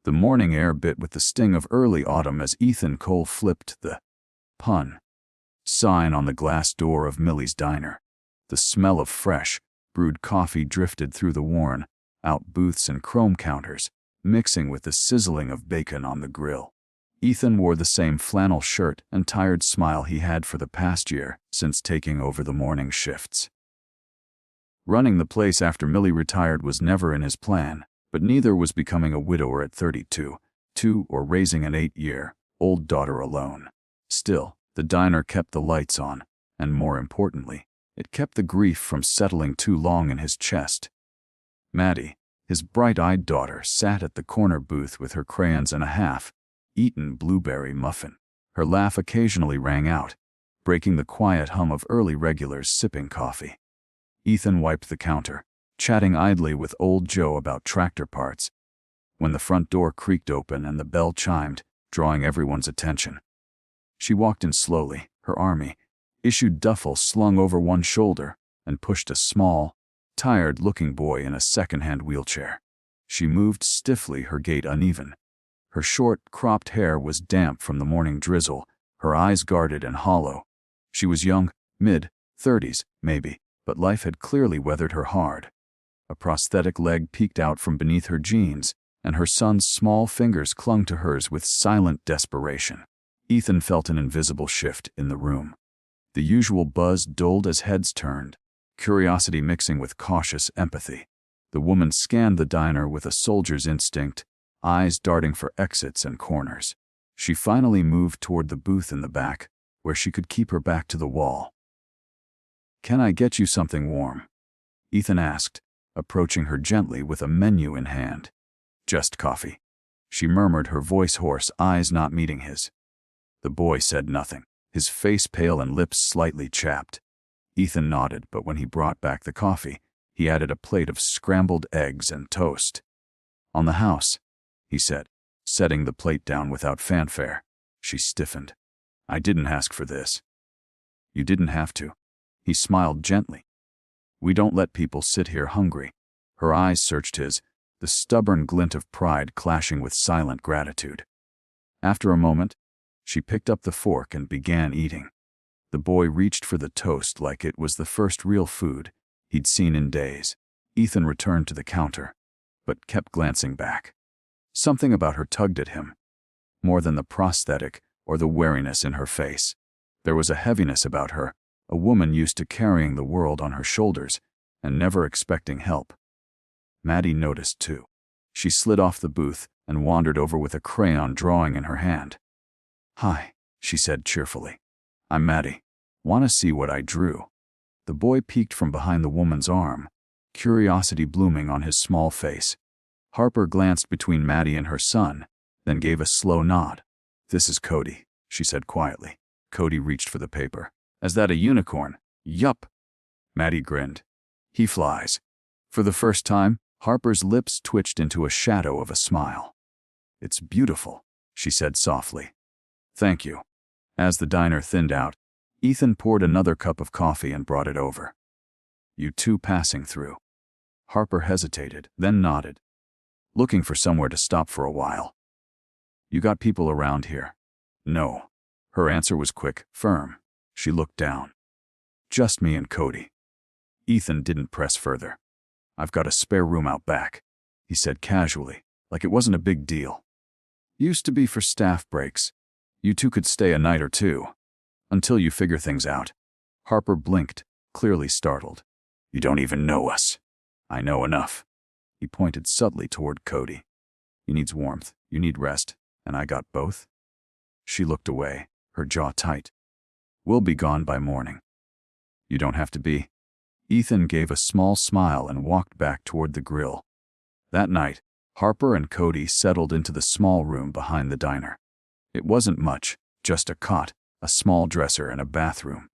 The morning air bit with the sting of early autumn as Ethan Cole flipped the pun sign on the glass door of Millie's diner. The smell of fresh, brewed coffee drifted through the worn-out booths and chrome counters, mixing with the sizzling of bacon on the grill. Ethan wore the same flannel shirt and tired smile he had for the past year since taking over the morning shifts. Running the place after Millie retired was never in his plan, but neither was becoming a widower at 32, or raising an 8-year-old daughter alone. Still, the diner kept the lights on, and more importantly, it kept the grief from settling too long in his chest. Maddie, his bright-eyed daughter, sat at the corner booth with her crayons and a half-eaten blueberry muffin. Her laugh occasionally rang out, breaking the quiet hum of early regulars sipping coffee. Ethan wiped the counter, chatting idly with old Joe about tractor parts, when the front door creaked open and the bell chimed, drawing everyone's attention. She walked in slowly, her army-issued duffel slung over one shoulder, and pushed a small, tired-looking boy in a second-hand wheelchair. She moved stiffly, her gait uneven. Her short, cropped hair was damp from the morning drizzle, her eyes guarded and hollow. She was young, mid-30s, maybe, but life had clearly weathered her hard. A prosthetic leg peeked out from beneath her jeans, and her son's small fingers clung to hers with silent desperation. Ethan felt an invisible shift in the room. The usual buzz dulled as heads turned, curiosity mixing with cautious empathy. The woman scanned the diner with a soldier's instinct, eyes darting for exits and corners. She finally moved toward the booth in the back, where she could keep her back to the wall. "Can I get you something warm?" Ethan asked, approaching her gently with a menu in hand. "Just coffee," she murmured, her voice hoarse, eyes not meeting his. The boy said nothing, his face pale and lips slightly chapped. Ethan nodded, but when he brought back the coffee, he added a plate of scrambled eggs and toast. "On the house," he said, setting the plate down without fanfare. She stiffened. "I didn't ask for this." "You didn't have to." He smiled gently. "We don't let people sit here hungry." Her eyes searched his, the stubborn glint of pride clashing with silent gratitude. After a moment, she picked up the fork and began eating. The boy reached for the toast like it was the first real food he'd seen in days. Ethan returned to the counter, but kept glancing back. Something about her tugged at him, more than the prosthetic or the wariness in her face. There was a heaviness about her, a woman used to carrying the world on her shoulders and never expecting help. Maddie noticed too. She slid off the booth and wandered over with a crayon drawing in her hand. "Hi," she said cheerfully. "I'm Maddie. Want to see what I drew?" The boy peeked from behind the woman's arm, curiosity blooming on his small face. Harper glanced between Maddie and her son, then gave a slow nod. "This is Cody," she said quietly. Cody reached for the paper. "Is that a unicorn?" "Yup." Maddie grinned. "He flies." For the first time, Harper's lips twitched into a shadow of a smile. "It's beautiful," she said softly. "Thank you." As the diner thinned out, Ethan poured another cup of coffee and brought it over. "You two passing through?" Harper hesitated, then nodded. "Looking for somewhere to stop for a while." "You got people around here?" "No." Her answer was quick, firm. She looked down. "Just me and Cody." Ethan didn't press further. "I've got a spare room out back," he said casually, like it wasn't a big deal. "Used to be for staff breaks. You two could stay a night or two. Until you figure things out." Harper blinked, clearly startled. "You don't even know us." "I know enough." He pointed subtly toward Cody. "He needs warmth, you need rest, and I got both." She looked away, her jaw tight. "We'll be gone by morning." "You don't have to be." Ethan gave a small smile and walked back toward the grill. That night, Harper and Cody settled into the small room behind the diner. It wasn't much, just a cot, a small dresser, and a bathroom.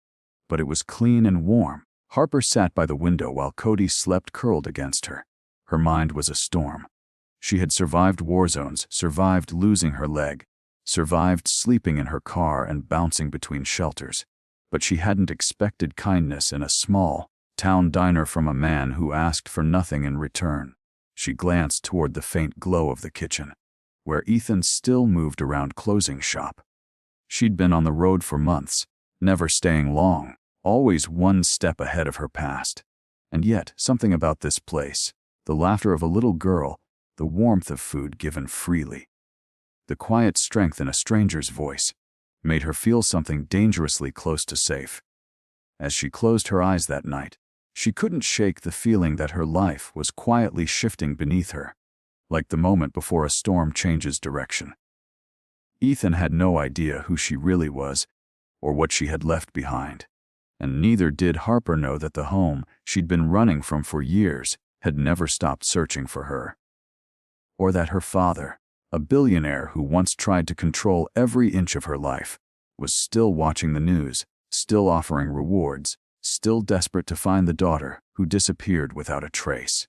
But it was clean and warm. Harper sat by the window while Cody slept curled against her. Her mind was a storm. She had survived war zones, survived losing her leg, survived sleeping in her car and bouncing between shelters. But she hadn't expected kindness in a small town diner from a man who asked for nothing in return. She glanced toward the faint glow of the kitchen. where Ethan still moved around closing shop. She'd been on the road for months, never staying long, always one step ahead of her past. And yet, something about this place, the laughter of a little girl, the warmth of food given freely, the quiet strength in a stranger's voice, made her feel something dangerously close to safe. As she closed her eyes that night, she couldn't shake the feeling that her life was quietly shifting beneath her, like the moment before a storm changes direction. Ethan had no idea who she really was, or what she had left behind, and neither did Harper know that the home she'd been running from for years had never stopped searching for her. Or that her father, a billionaire who once tried to control every inch of her life, was still watching the news, still offering rewards, still desperate to find the daughter who disappeared without a trace.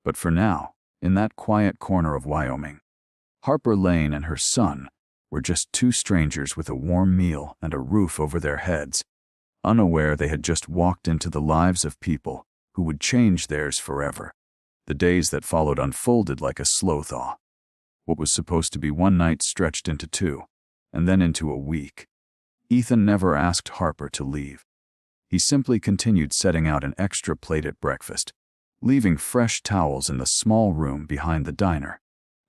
But for now, in that quiet corner of Wyoming, Harper Lane and her son were just two strangers with a warm meal and a roof over their heads, unaware they had just walked into the lives of people who would change theirs forever. The days that followed unfolded like a slow thaw. What was supposed to be one night stretched into 2, and then into a week. Ethan never asked Harper to leave. He simply continued setting out an extra plate at breakfast, leaving fresh towels in the small room behind the diner,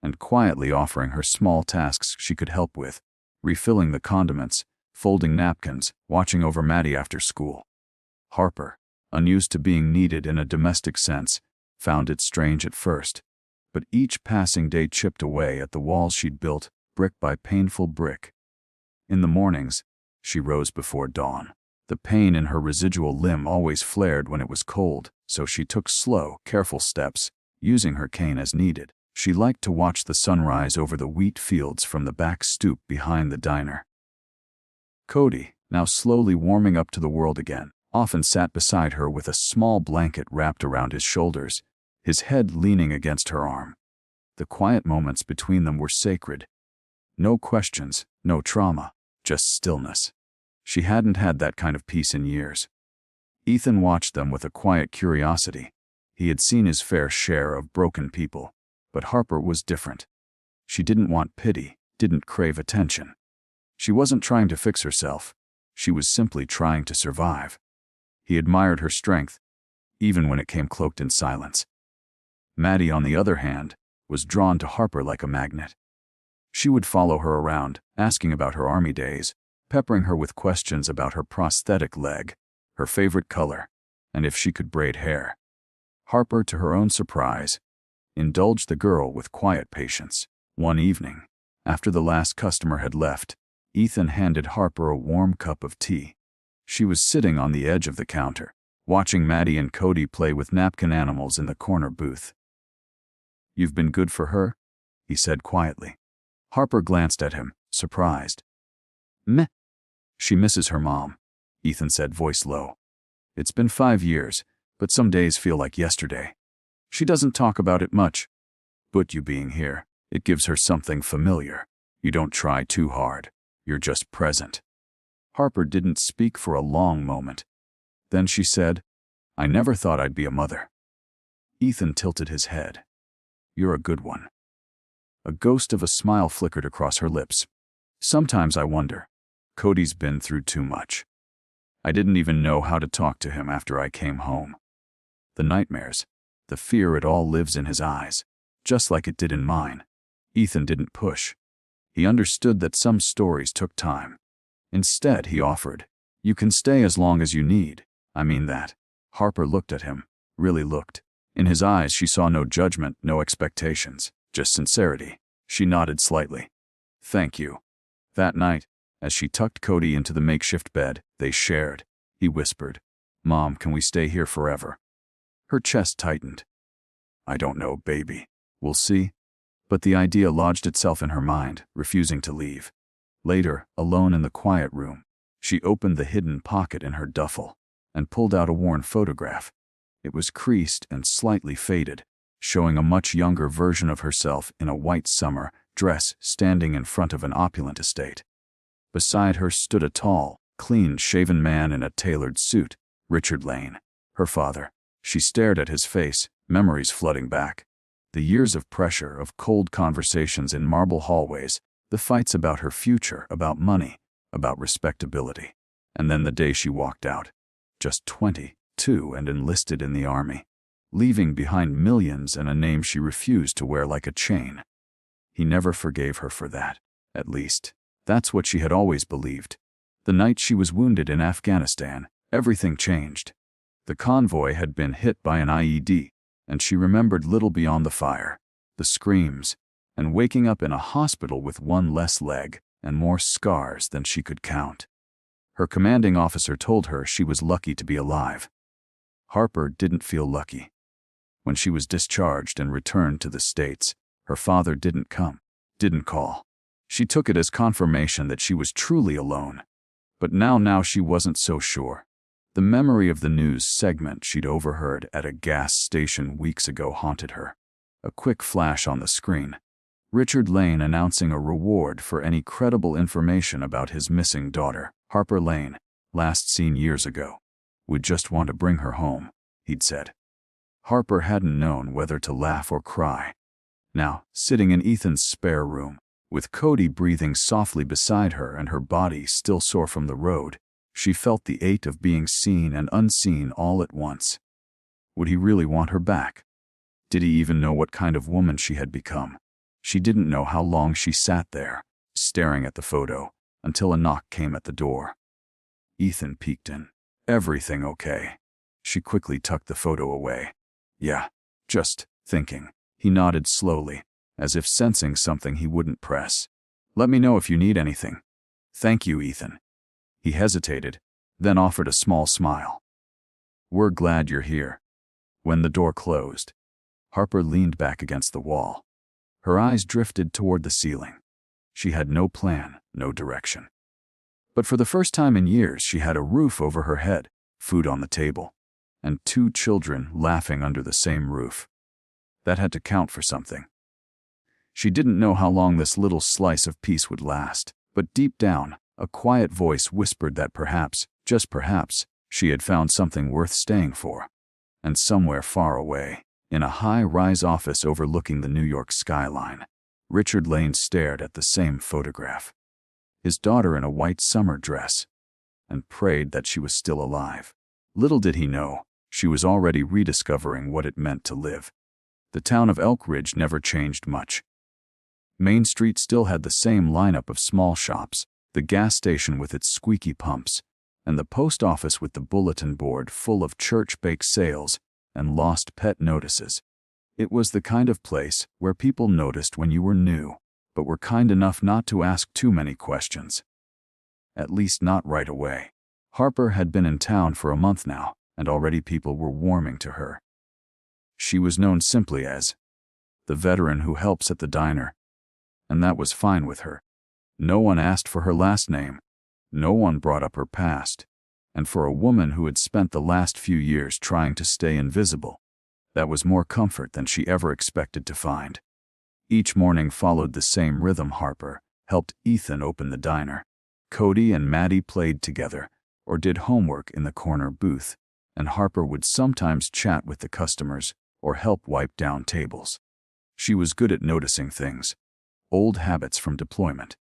and quietly offering her small tasks she could help with, refilling the condiments, folding napkins, watching over Maddie after school. Harper, unused to being needed in a domestic sense, found it strange at first, but each passing day chipped away at the walls she'd built, brick by painful brick. In the mornings, she rose before dawn. The pain in her residual limb always flared when it was cold, so she took slow, careful steps, using her cane as needed. She liked to watch the sunrise over the wheat fields from the back stoop behind the diner. Cody, now slowly warming up to the world again, often sat beside her with a small blanket wrapped around his shoulders, his head leaning against her arm. The quiet moments between them were sacred. No questions, no trauma, just stillness. She hadn't had that kind of peace in years. Ethan watched them with a quiet curiosity. He had seen his fair share of broken people, but Harper was different. She didn't want pity, didn't crave attention. She wasn't trying to fix herself. She was simply trying to survive. He admired her strength, even when it came cloaked in silence. Maddie, on the other hand, was drawn to Harper like a magnet. She would follow her around, asking about her army days, peppering her with questions about her prosthetic leg, her favorite color, and if she could braid hair. Harper, to her own surprise, indulged the girl with quiet patience. One evening, after the last customer had left, Ethan handed Harper a warm cup of tea. She was sitting on the edge of the counter, watching Maddie and Cody play with napkin animals in the corner booth. "You've been good for her?" he said quietly. Harper glanced at him, surprised. "Meh. She misses her mom," Ethan said, voice low. "It's been 5 years, but some days feel like yesterday. She doesn't talk about it much. But you being here, it gives her something familiar. You don't try too hard. You're just present." Harper didn't speak for a long moment. Then she said, "I never thought I'd be a mother." Ethan tilted his head. "You're a good one." A ghost of a smile flickered across her lips. "Sometimes I wonder. Cody's been through too much. I didn't even know how to talk to him after I came home. The nightmares, the fear, it all lives in his eyes, just like it did in mine." Ethan didn't push. He understood that some stories took time. Instead, he offered, "You can stay as long as you need. I mean that." Harper looked at him, really looked. In his eyes she saw no judgment, no expectations, just sincerity. She nodded slightly. "Thank you." That night, as she tucked Cody into the makeshift bed they shared, he whispered, "Mom, can we stay here forever?" Her chest tightened. "I don't know, baby. We'll see." But the idea lodged itself in her mind, refusing to leave. Later, alone in the quiet room, she opened the hidden pocket in her duffel and pulled out a worn photograph. It was creased and slightly faded, showing a much younger version of herself in a white summer dress standing in front of an opulent estate. Beside her stood a tall, clean-shaven man in a tailored suit, Richard Lane, her father. She stared at his face, memories flooding back. The years of pressure, of cold conversations in marble hallways, the fights about her future, about money, about respectability. And then the day she walked out, just 22 and enlisted in the army, leaving behind millions and a name she refused to wear like a chain. He never forgave her for that. At least, that's what she had always believed. The night she was wounded in Afghanistan, everything changed. The convoy had been hit by an IED, and she remembered little beyond the fire, the screams, and waking up in a hospital with one less leg and more scars than she could count. Her commanding officer told her she was lucky to be alive. Harper didn't feel lucky. When she was discharged and returned to the States, her father didn't come, didn't call. She took it as confirmation that she was truly alone. But now she wasn't so sure. The memory of the news segment she'd overheard at a gas station weeks ago haunted her. A quick flash on the screen. Richard Lane announcing a reward for any credible information about his missing daughter, Harper Lane, last seen years ago. Would just want to bring her home, he'd said. Harper hadn't known whether to laugh or cry. Now, sitting in Ethan's spare room, with Cody breathing softly beside her and her body still sore from the road, she felt the ache of being seen and unseen all at once. Would he really want her back? Did he even know what kind of woman she had become? She didn't know how long she sat there, staring at the photo, until a knock came at the door. Ethan peeked in. Everything okay? She quickly tucked the photo away. Yeah, just thinking. He nodded slowly, as if sensing something he wouldn't press. Let me know if you need anything. Thank you, Ethan. He hesitated, then offered a small smile. We're glad you're here. When the door closed, Harper leaned back against the wall. Her eyes drifted toward the ceiling. She had no plan, no direction. But for the first time in years, she had a roof over her head, food on the table, and 2 children laughing under the same roof. That had to count for something. She didn't know how long this little slice of peace would last, but deep down, a quiet voice whispered that perhaps, just perhaps, she had found something worth staying for. And somewhere far away, in a high-rise office overlooking the New York skyline, Richard Lane stared at the same photograph. His daughter in a white summer dress, and prayed that she was still alive. Little did he know, she was already rediscovering what it meant to live. The town of Elk Ridge never changed much. Main Street still had the same lineup of small shops, the gas station with its squeaky pumps, and the post office with the bulletin board full of church bake sales and lost pet notices. It was the kind of place where people noticed when you were new, but were kind enough not to ask too many questions. At least not right away. Harper had been in town for a month now, and already people were warming to her. She was known simply as the veteran who helps at the diner, and that was fine with her. No one asked for her last name. No one brought up her past. And for a woman who had spent the last few years trying to stay invisible, that was more comfort than she ever expected to find. Each morning followed the same rhythm. Harper helped Ethan open the diner. Cody and Maddie played together, or did homework in the corner booth, and Harper would sometimes chat with the customers or help wipe down tables. She was good at noticing things, old habits from deployment.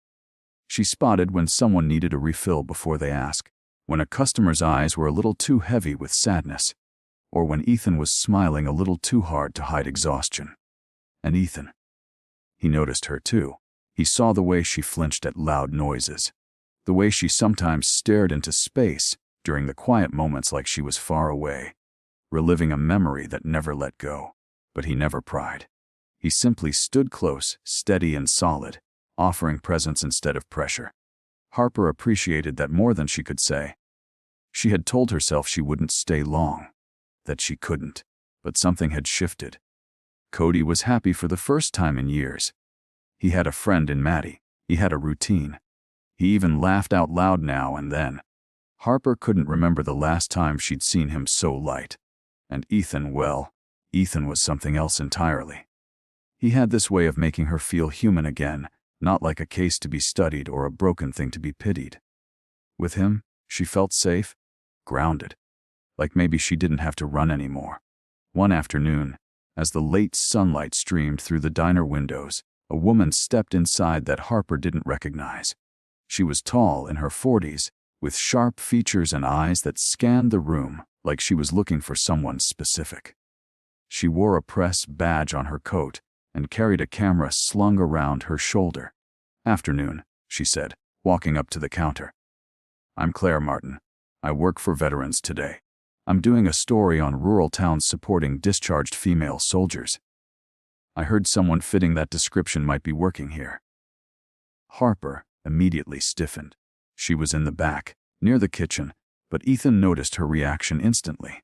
She spotted when someone needed a refill before they asked, when a customer's eyes were a little too heavy with sadness, or when Ethan was smiling a little too hard to hide exhaustion. And Ethan. He noticed her too. He saw the way she flinched at loud noises, the way she sometimes stared into space during the quiet moments like she was far away, reliving a memory that never let go. But he never pried. He simply stood close, steady and solid, offering presence instead of pressure. Harper appreciated that more than she could say. She had told herself she wouldn't stay long, that she couldn't, but something had shifted. Cody was happy for the first time in years. He had a friend in Maddie. He had a routine. He even laughed out loud now and then. Harper couldn't remember the last time she'd seen him so light. And Ethan, well, Ethan was something else entirely. He had this way of making her feel human again, not like a case to be studied or a broken thing to be pitied. With him, she felt safe, grounded, like maybe she didn't have to run anymore. One afternoon, As the late sunlight streamed through the diner windows, a woman stepped inside that Harper didn't recognize. She was tall, in her 40s, with sharp features and eyes that scanned the room like she was looking for someone specific. She wore a press badge on her coat and carried a camera slung around her shoulder. "Afternoon," she said, walking up to the counter. "I'm Claire Martin. I work for Veterans Today. I'm doing a story on rural towns supporting discharged female soldiers. I heard someone fitting that description might be working here." Harper immediately stiffened. She was in the back, near the kitchen, but Ethan noticed her reaction instantly.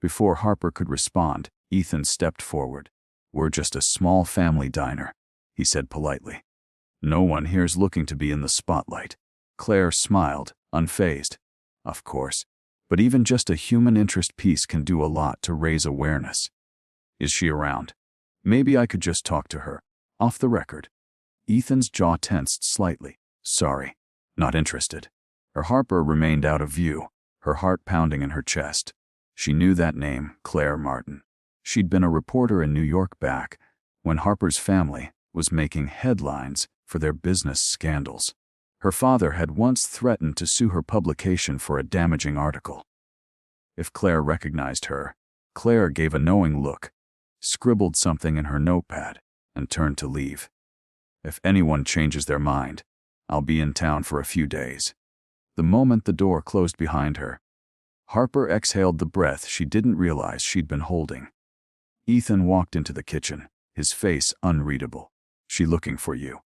Before Harper could respond, Ethan stepped forward. "We're just a small family diner," he said politely. "No one here's looking to be in the spotlight." Claire smiled, unfazed. "Of course, but even just a human interest piece can do a lot to raise awareness." "Is she around? Maybe I could just talk to her, off the record." Ethan's jaw tensed slightly. "Sorry, not interested." Harper remained out of view, her heart pounding in her chest. She knew that name, Claire Martin. She'd been a reporter in New York back when Harper's family was making headlines for their business scandals. Her father had once threatened to sue her publication for a damaging article. If Claire recognized her, Claire gave a knowing look, scribbled something in her notepad, and turned to leave. "If anyone changes their mind, I'll be in town for a few days." The moment the door closed behind her, Harper exhaled the breath she didn't realize she'd been holding. Ethan walked into the kitchen, his face unreadable. "She looking for you?"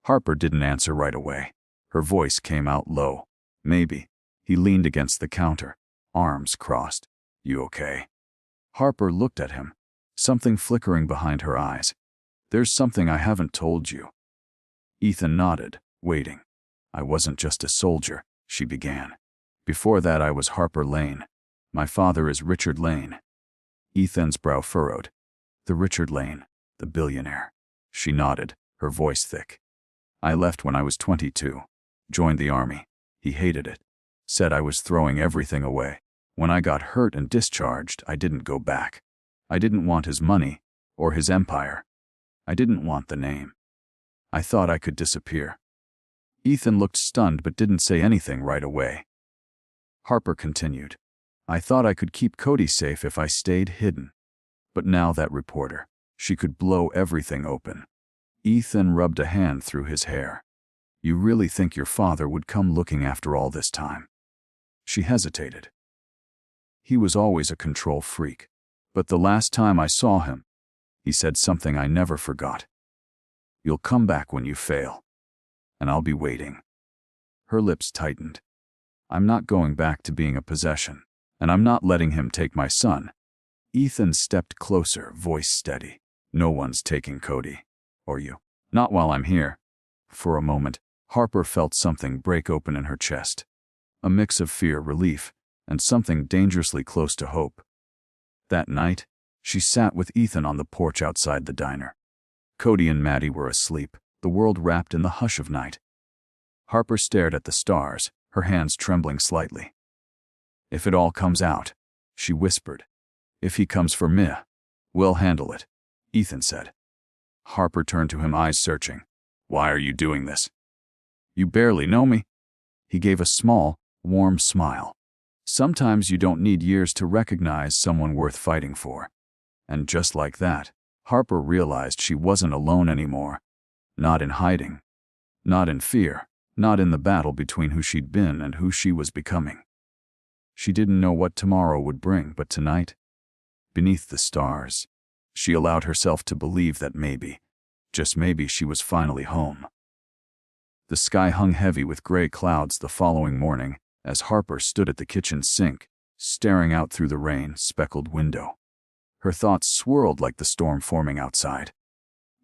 Harper didn't answer right away. Her voice came out low. "Maybe." He leaned against the counter, arms crossed. "You okay?" Harper looked at him, something flickering behind her eyes. "There's something I haven't told you." Ethan nodded, waiting. "I wasn't just a soldier," she began. "Before that I was Harper Lane. My father is Richard Lane." Ethan's brow furrowed. "The Richard Lane, the billionaire." She nodded, her voice thick. "I left when I was 22. Joined the army. He hated it. Said I was throwing everything away. When I got hurt and discharged, I didn't go back. I didn't want his money, or his empire. I didn't want the name. I thought I could disappear." Ethan looked stunned but didn't say anything right away. Harper continued. "I thought I could keep Cody safe if I stayed hidden. But now that reporter, she could blow everything open." Ethan rubbed a hand through his hair. "You really think your father would come looking after all this time?" She hesitated. "He was always a control freak. But the last time I saw him, he said something I never forgot. 'You'll come back when you fail. And I'll be waiting.'" Her lips tightened. "I'm not going back to being a possession. And I'm not letting him take my son." Ethan stepped closer, voice steady. "No one's taking Cody. Or you. Not while I'm here." For a moment, Harper felt something break open in her chest. A mix of fear, relief, and something dangerously close to hope. That night, she sat with Ethan on the porch outside the diner. Cody and Maddie were asleep, the world wrapped in the hush of night. Harper stared at the stars, her hands trembling slightly. "If it all comes out," she whispered. "If he comes for me, we'll handle it," Ethan said. Harper turned to him, eyes searching. "Why are you doing this?" "You barely know me." He gave a small, warm smile. "Sometimes you don't need years to recognize someone worth fighting for." And just like that, Harper realized she wasn't alone anymore. Not in hiding. Not in fear. Not in the battle between who she'd been and who she was becoming. She didn't know what tomorrow would bring, but tonight, beneath the stars, she allowed herself to believe that maybe, just maybe, she was finally home. The sky hung heavy with gray clouds the following morning as Harper stood at the kitchen sink, staring out through the rain-speckled window. Her thoughts swirled like the storm forming outside.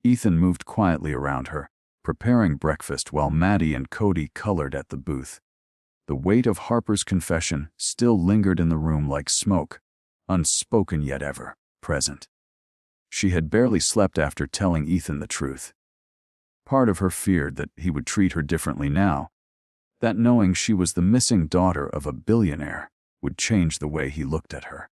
Ethan moved quietly around her, preparing breakfast while Maddie and Cody colored at the booth. The weight of Harper's confession still lingered in the room like smoke, unspoken yet ever present. She had barely slept after telling Ethan the truth. Part of her feared that he would treat her differently now, that knowing she was the missing daughter of a billionaire would change the way he looked at her.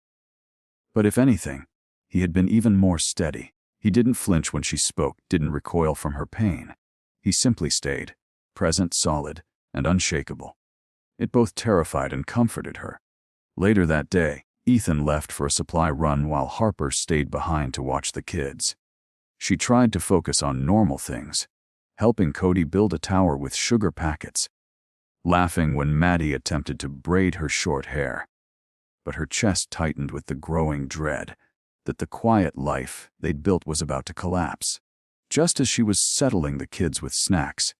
But if anything, He had been even more steady. He didn't flinch when she spoke, didn't recoil from her pain. He simply stayed, present, solid, and unshakable. It both terrified and comforted her. Later that day, Ethan left for a supply run while Harper stayed behind to watch the kids. She tried to focus on normal things, helping Cody build a tower with sugar packets, laughing when Maddie attempted to braid her short hair. But her chest tightened with the growing dread that the quiet life they'd built was about to collapse. Just as she was settling the kids with snacks,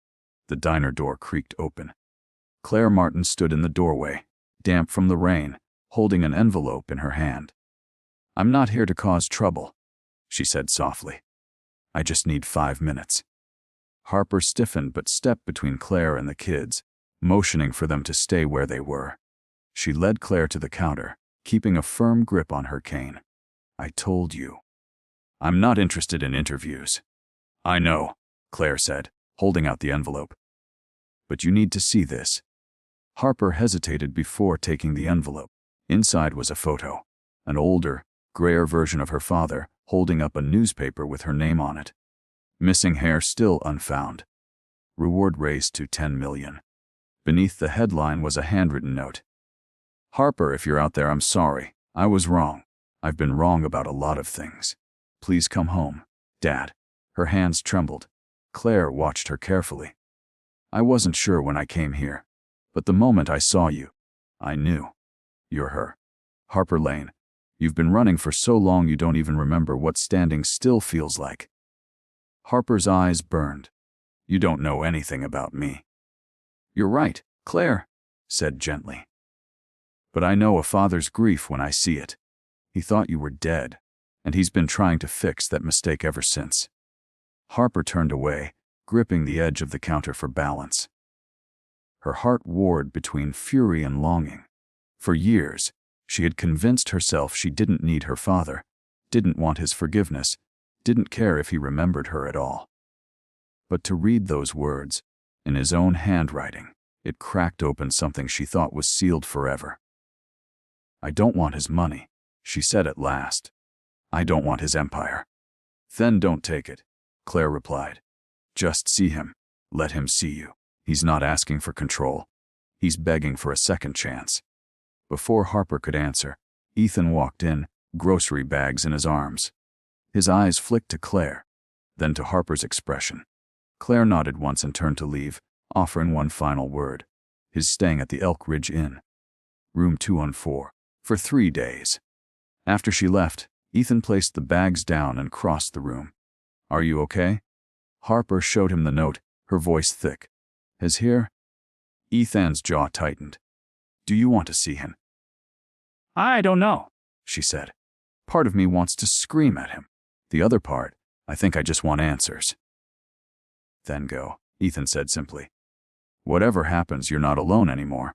the diner door creaked open. Claire Martin stood in the doorway, damp from the rain, holding an envelope in her hand. "I'm not here to cause trouble," she said softly. "I just need 5 minutes." Harper stiffened but stepped between Claire and the kids, motioning for them to stay where they were. She led Claire to the counter, keeping a firm grip on her cane. "I told you. I'm not interested in interviews." "I know," Claire said, holding out the envelope. "But you need to see this." Harper hesitated before taking the envelope. Inside was a photo, an older, grayer version of her father, holding up a newspaper with her name on it. Missing hair still unfound. Reward raised to 10 million. Beneath the headline was a handwritten note. "Harper, if you're out there, I'm sorry. I was wrong. I've been wrong about a lot of things. Please come home, Dad." Her hands trembled. Claire watched her carefully. "I wasn't sure when I came here, but the moment I saw you, I knew. You're her. Harper Lane. You've been running for so long you don't even remember what standing still feels like." Harper's eyes burned. "You don't know anything about me." "You're right," Claire said gently. "But I know a father's grief when I see it. He thought you were dead, and he's been trying to fix that mistake ever since." Harper turned away, gripping the edge of the counter for balance. Her heart warred between fury and longing. For years, she had convinced herself she didn't need her father, didn't want his forgiveness, didn't care if he remembered her at all. But to read those words, in his own handwriting, it cracked open something she thought was sealed forever. "I don't want his money," she said at last. "I don't want his empire." "Then don't take it," Claire replied. "Just see him. Let him see you. He's not asking for control. He's begging for a second chance." Before Harper could answer, Ethan walked in, grocery bags in his arms. His eyes flicked to Claire, then to Harper's expression. Claire nodded once and turned to leave, offering one final word. His staying at the Elk Ridge Inn, room 214, for 3 days. After she left, Ethan placed the bags down and crossed the room. "Are you okay?" Harper showed him the note, her voice thick. "His here?" Ethan's jaw tightened. "Do you want to see him?" "I don't know," she said. "Part of me wants to scream at him. The other part, I think I just want answers." "Then go," Ethan said simply. "Whatever happens, you're not alone anymore."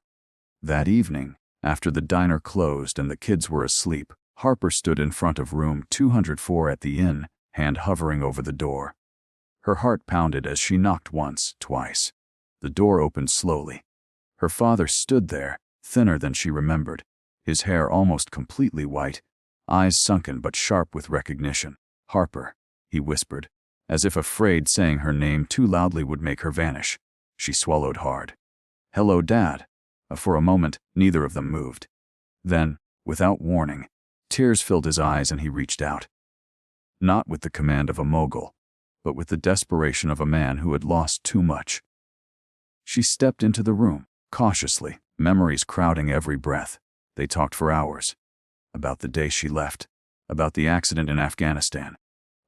That evening, after the diner closed and the kids were asleep, Harper stood in front of room 204 at the inn, hand hovering over the door. Her heart pounded as she knocked once, twice. The door opened slowly. Her father stood there, thinner than she remembered, his hair almost completely white, eyes sunken but sharp with recognition. "Harper," he whispered, as if afraid saying her name too loudly would make her vanish. She swallowed hard. "Hello, Dad." For a moment, neither of them moved. Then, without warning, tears filled his eyes and he reached out. Not with the command of a mogul, but with the desperation of a man who had lost too much. She stepped into the room, cautiously, memories crowding every breath. They talked for hours. About the day she left, about the accident in Afghanistan,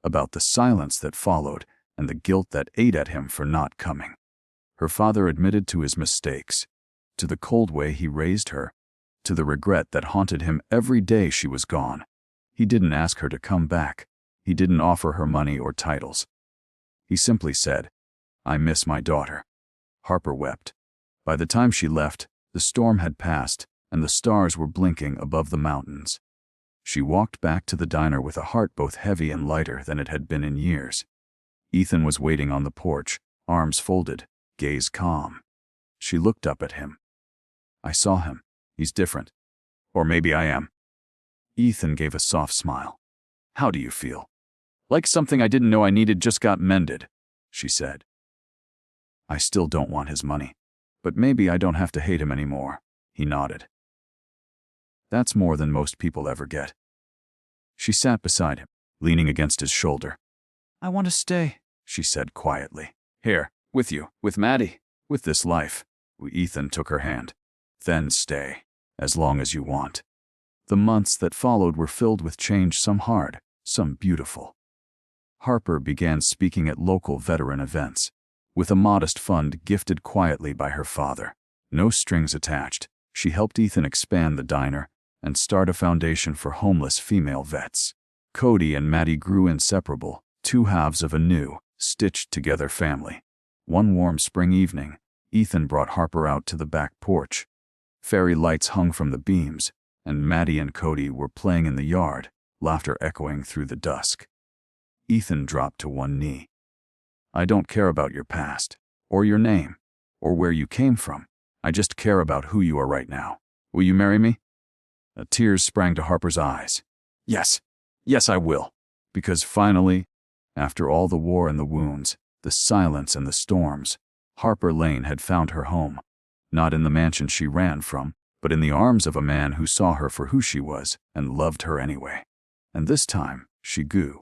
about the silence that followed and the guilt that ate at him for not coming. Her father admitted to his mistakes, to the cold way he raised her, to the regret that haunted him every day she was gone. He didn't ask her to come back. He didn't offer her money or titles. He simply said, "I miss my daughter." Harper wept. By the time she left, the storm had passed, and the stars were blinking above the mountains. She walked back to the diner with a heart both heavy and lighter than it had been in years. Ethan was waiting on the porch, arms folded, gaze calm. She looked up at him. "I saw him. He's different. Or maybe I am." Ethan gave a soft smile. How do you feel? Like something I didn't know I needed just got mended, she said. I still don't want his money, but maybe I don't have to hate him anymore, he nodded. That's more than most people ever get. She sat beside him, leaning against his shoulder. I want to stay, she said quietly. Here, with you, with Maddie, with this life. Ethan took her hand. Then stay, as long as you want. The months that followed were filled with change, some hard, some beautiful. Harper began speaking at local veteran events, with a modest fund gifted quietly by her father. No strings attached, she helped Ethan expand the diner and start a foundation for homeless female vets. Cody and Maddie grew inseparable, two halves of a new, stitched-together family. One warm spring evening, Ethan brought Harper out to the back porch. Fairy lights hung from the beams, and Maddie and Cody were playing in the yard, laughter echoing through the dusk. Ethan dropped to one knee. I don't care about your past, or your name, or where you came from. I just care about who you are right now. Will you marry me? Tears sprang to Harper's eyes. Yes, I will. Because finally, after all the war and the wounds, the silence and the storms, Harper Lane had found her home. Not in the mansion she ran from, but in the arms of a man who saw her for who she was and loved her anyway. And this time, she grew.